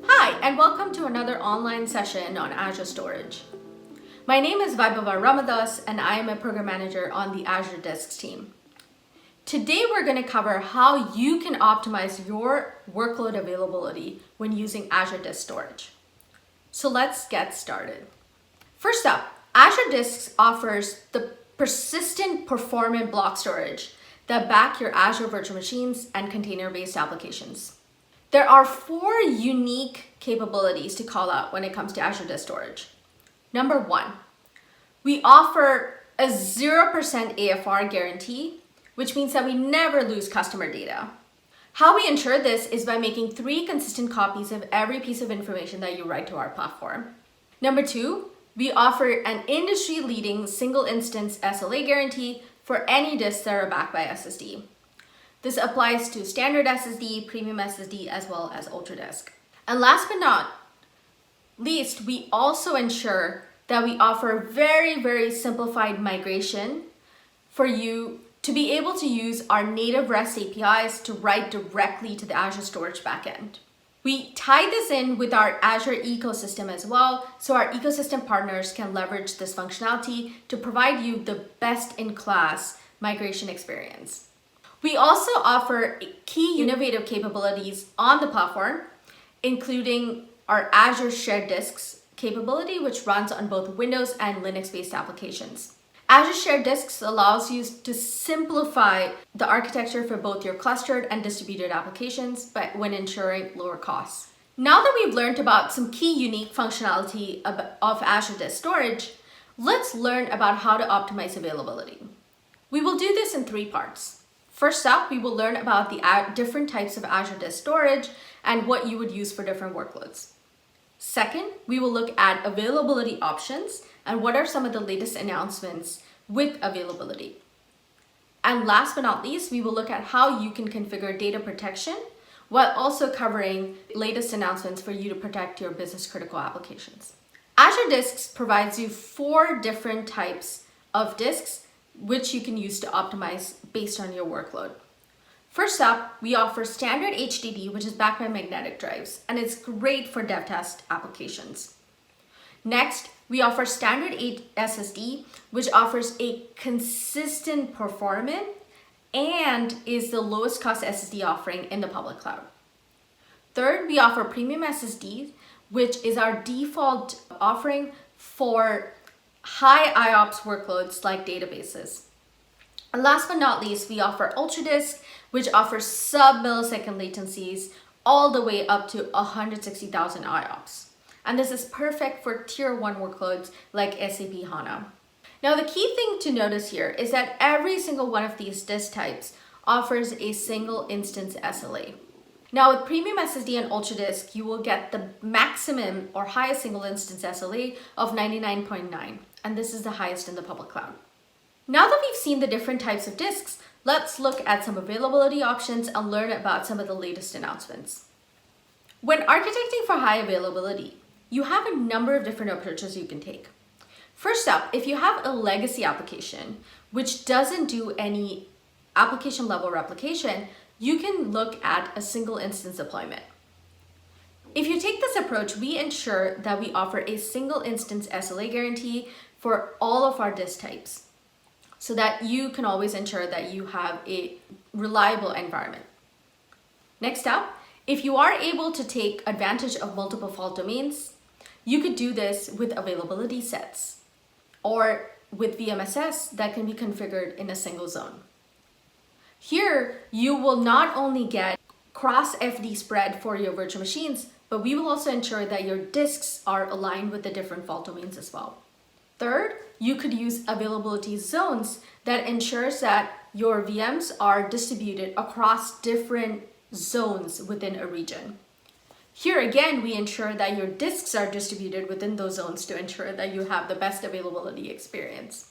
Hi, and welcome to another online session on Azure Storage. My name is Vaibhava Ramadas, and I am a program manager on the Azure Disks team. Today, we're going to cover how you can optimize your workload availability when using Azure Disk Storage. So let's get started. First up, Azure Disks offers the persistent performant block storage that back your Azure Virtual Machines and container-based applications. There are 4 unique capabilities to call out when it comes to Azure Disk Storage. Number 1, we offer a 0% AFR guarantee, which means that we never lose customer data. How we ensure this is by making 3 consistent copies of every piece of information that you write to our platform. Number 2, we offer an industry-leading single instance SLA guarantee for any disks that are backed by SSD. This applies to standard SSD, premium SSD, as well as UltraDisk. And last but not least, we also ensure that we offer very simplified migration for you to be able to use our native REST APIs to write directly to the Azure Storage backend. We tie this in with our Azure ecosystem as well, so our ecosystem partners can leverage this functionality to provide you the best-in-class migration experience. We also offer key innovative capabilities on the platform, including our Azure Shared Disks capability, which runs on both Windows and Linux-based applications. Azure Shared Disks allows you to simplify the architecture for both your clustered and distributed applications, but when ensuring lower costs. Now that we've learned about some key unique functionality of Azure Disk Storage, let's learn about how to optimize availability. We will do this in 3 parts. First up, we will learn about the different types of Azure Disk Storage and what you would use for different workloads. Second, we will look at availability options and what are some of the latest announcements with availability. And last but not least, we will look at how you can configure data protection while also covering latest announcements for you to protect your business critical applications. Azure Disks provides you 4 different types of disks which you can use to optimize based on your workload. First up, we offer standard HDD, which is backed by magnetic drives, and it's great for dev test applications. Next, we offer standard SSD, which offers a consistent performance and is the lowest cost SSD offering in the public cloud. Third, we offer premium SSD, which is our default offering for high IOPS workloads like databases. And last but not least, we offer UltraDisk, which offers sub-millisecond latencies all the way up to 160,000 IOPS. And this is perfect for tier 1 workloads like SAP HANA. Now, the key thing to notice here is that every single one of these disk types offers a single instance SLA. Now, with premium SSD and UltraDisk, you will get the maximum or highest single instance SLA of 99.9, and this is the highest in the public cloud. Now that we've seen the different types of disks, let's look at some availability options and learn about some of the latest announcements. When architecting for high availability, you have a number of different approaches you can take. First up, if you have a legacy application which doesn't do any application level replication, you can look at a single instance deployment. If you take this approach, we ensure that we offer a single instance SLA guarantee for all of our disk types so that you can always ensure that you have a reliable environment. Next up, if you are able to take advantage of multiple fault domains, you could do this with availability sets or with VMSS that can be configured in a single zone. Here, you will not only get cross-FD spread for your virtual machines, but we will also ensure that your disks are aligned with the different fault domains as well. Third, you could use availability zones that ensures that your VMs are distributed across different zones within a region. Here again, we ensure that your disks are distributed within those zones to ensure that you have the best availability experience.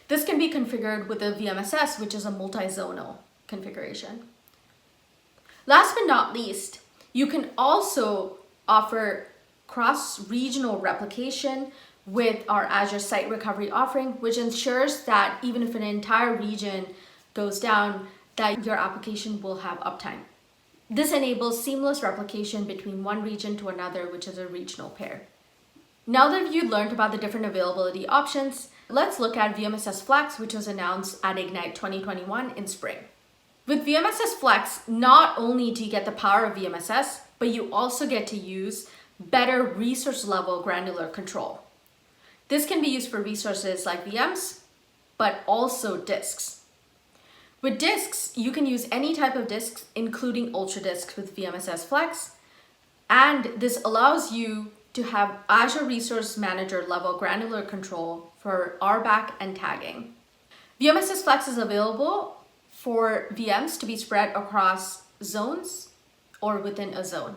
This can be configured with a VMSS, which is a multi-zonal configuration. Last but not least, you can also offer cross-regional replication with our Azure Site Recovery offering, which ensures that even if an entire region goes down, that your application will have uptime. This enables seamless replication between one region to another, which is a regional pair. Now that you've learned about the different availability options, let's look at VMSS Flex, which was announced at Ignite 2021 in spring. With VMSS Flex, not only do you get the power of VMSS, but you also get to use better resource level granular control. This can be used for resources like VMs, but also disks. With disks, you can use any type of disks, including Ultra disks with VMSS Flex, and this allows you to have Azure Resource Manager level granular control for RBAC and tagging. VMSS Flex is available for VMs to be spread across zones or within a zone.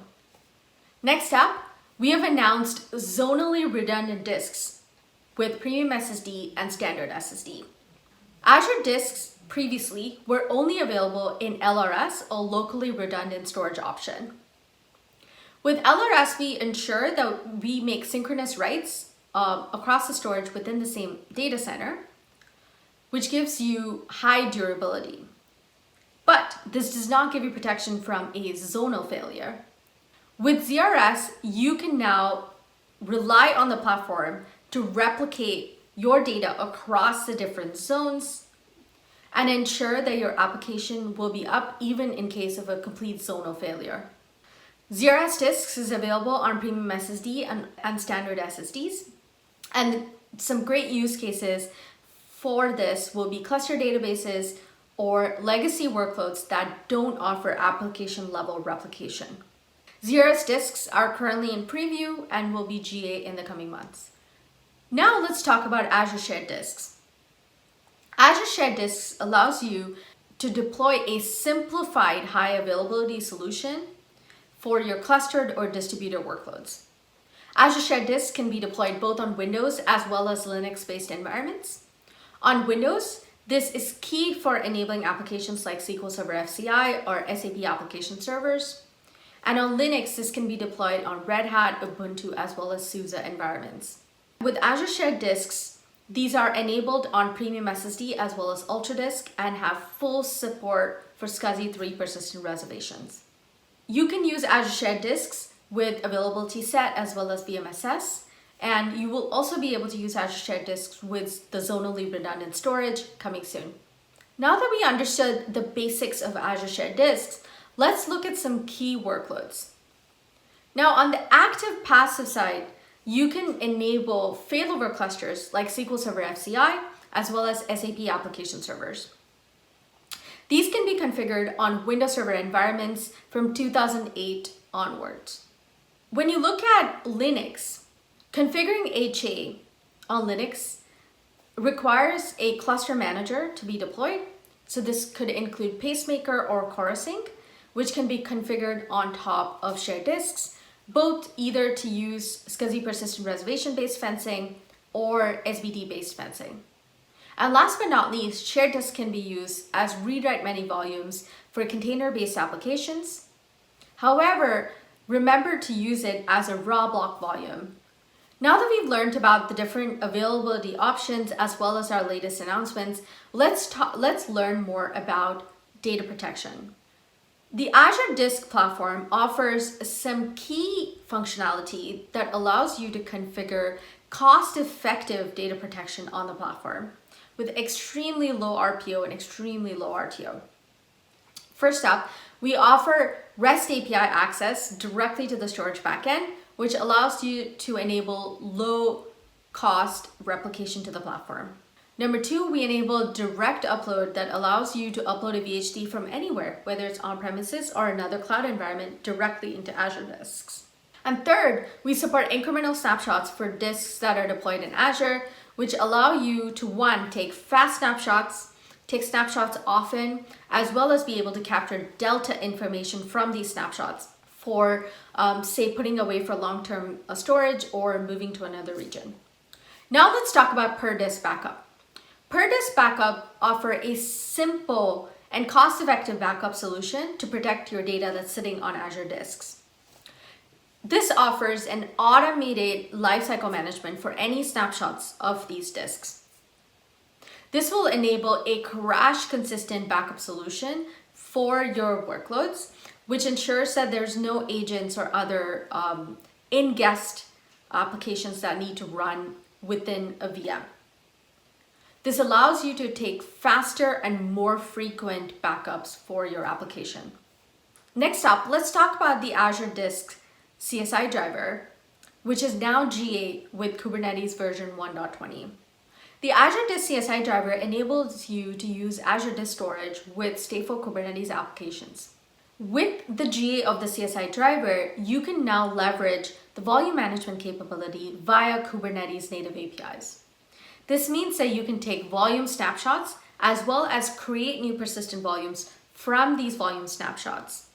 Next up, we have announced zonally redundant disks with Premium SSD and Standard SSD. Azure Disks previously were only available in LRS, a locally redundant storage option. With LRS, we ensure that we make synchronous writes across the storage within the same data center, which gives you high durability. But this does not give you protection from a zonal failure. With ZRS, you can now rely on the platform to replicate your data across the different zones and ensure that your application will be up even in case of a complete zonal failure. ZRS Disks is available on Premium SSD and Standard SSDs. And some great use cases for this will be cluster databases or legacy workloads that don't offer application level replication. ZRS Disks are currently in preview and will be GA in the coming months. Now let's talk about Azure Shared Disks. Azure Shared Disks allows you to deploy a simplified high availability solution for your clustered or distributed workloads. Azure Shared Disks can be deployed both on Windows as well as Linux-based environments. On Windows, this is key for enabling applications like SQL Server FCI or SAP application servers. And on Linux, this can be deployed on Red Hat, Ubuntu, as well as SUSE environments. With Azure Shared Disks, these are enabled on Premium SSD as well as Ultra Disk and have full support for SCSI 3 persistent reservations. You can use Azure Shared Disks with availability set as well as VMSS, and you will also be able to use Azure Shared Disks with the zonally redundant storage coming soon. Now that we understood the basics of Azure Shared Disks, let's look at some key workloads. Now on the active passive side, you can enable failover clusters like SQL Server FCI as well as SAP application servers. These can be configured on Windows Server environments from 2008 onwards. When you look at Linux, configuring HA on Linux requires a cluster manager to be deployed. So this could include Pacemaker or CoreSync, which can be configured on top of shared disks, both either to use SCSI persistent reservation-based fencing or SBD-based fencing. And last but not least, shared disks can be used as read-write many volumes for container-based applications. However, remember to use it as a raw block volume. Now that we've learned about the different availability options as well as our latest announcements, let's learn more about data protection. The Azure Disk platform offers some key functionality that allows you to configure cost-effective data protection on the platform with extremely low RPO and extremely low RTO. First up, we offer REST API access directly to the storage backend, which allows you to enable low-cost replication to the platform. Number two, we enable direct upload that allows you to upload a VHD from anywhere, whether it's on-premises or another cloud environment, directly into Azure Disks. And third, we support incremental snapshots for disks that are deployed in Azure, which allow you to, one, take fast snapshots, take snapshots often, as well as be able to capture delta information from these snapshots for, say, putting away for long-term storage or moving to another region. Now let's talk about per disk backup. Per disk backup offer a simple and cost-effective backup solution to protect your data that's sitting on Azure Disks. This offers an automated lifecycle management for any snapshots of these disks. This will enable a crash consistent backup solution for your workloads, which ensures that there's no agents or other in-guest applications that need to run within a VM. This allows you to take faster and more frequent backups for your application. Next up, let's talk about the Azure Disks CSI driver, which is now GA with Kubernetes version 1.20. The Azure Disk CSI driver enables you to use Azure Disk Storage with stateful Kubernetes applications. With the GA of the CSI driver, you can now leverage the volume management capability via Kubernetes native APIs. This means that you can take volume snapshots as well as create new persistent volumes from these volume snapshots,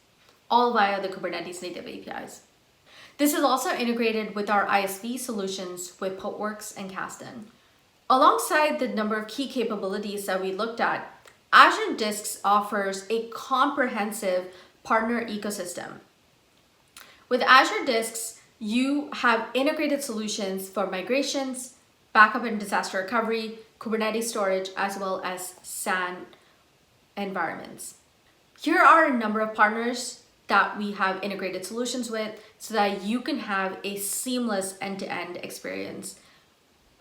all via the Kubernetes native APIs. This is also integrated with our ISV solutions with Portworx and Kasten. Alongside the number of key capabilities that we looked at, Azure Disks offers a comprehensive partner ecosystem. With Azure Disks, you have integrated solutions for migrations, backup and disaster recovery, Kubernetes storage, as well as SAN environments. Here are a number of partners that we have integrated solutions with so that you can have a seamless end-to-end experience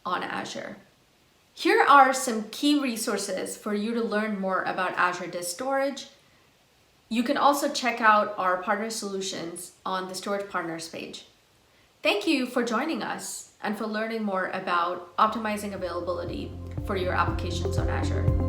on Azure. Here are some key resources for you to learn more about Azure Disk Storage. You can also check out our partner solutions on the Storage Partners page. Thank you for joining us and for learning more about optimizing availability for your applications on Azure.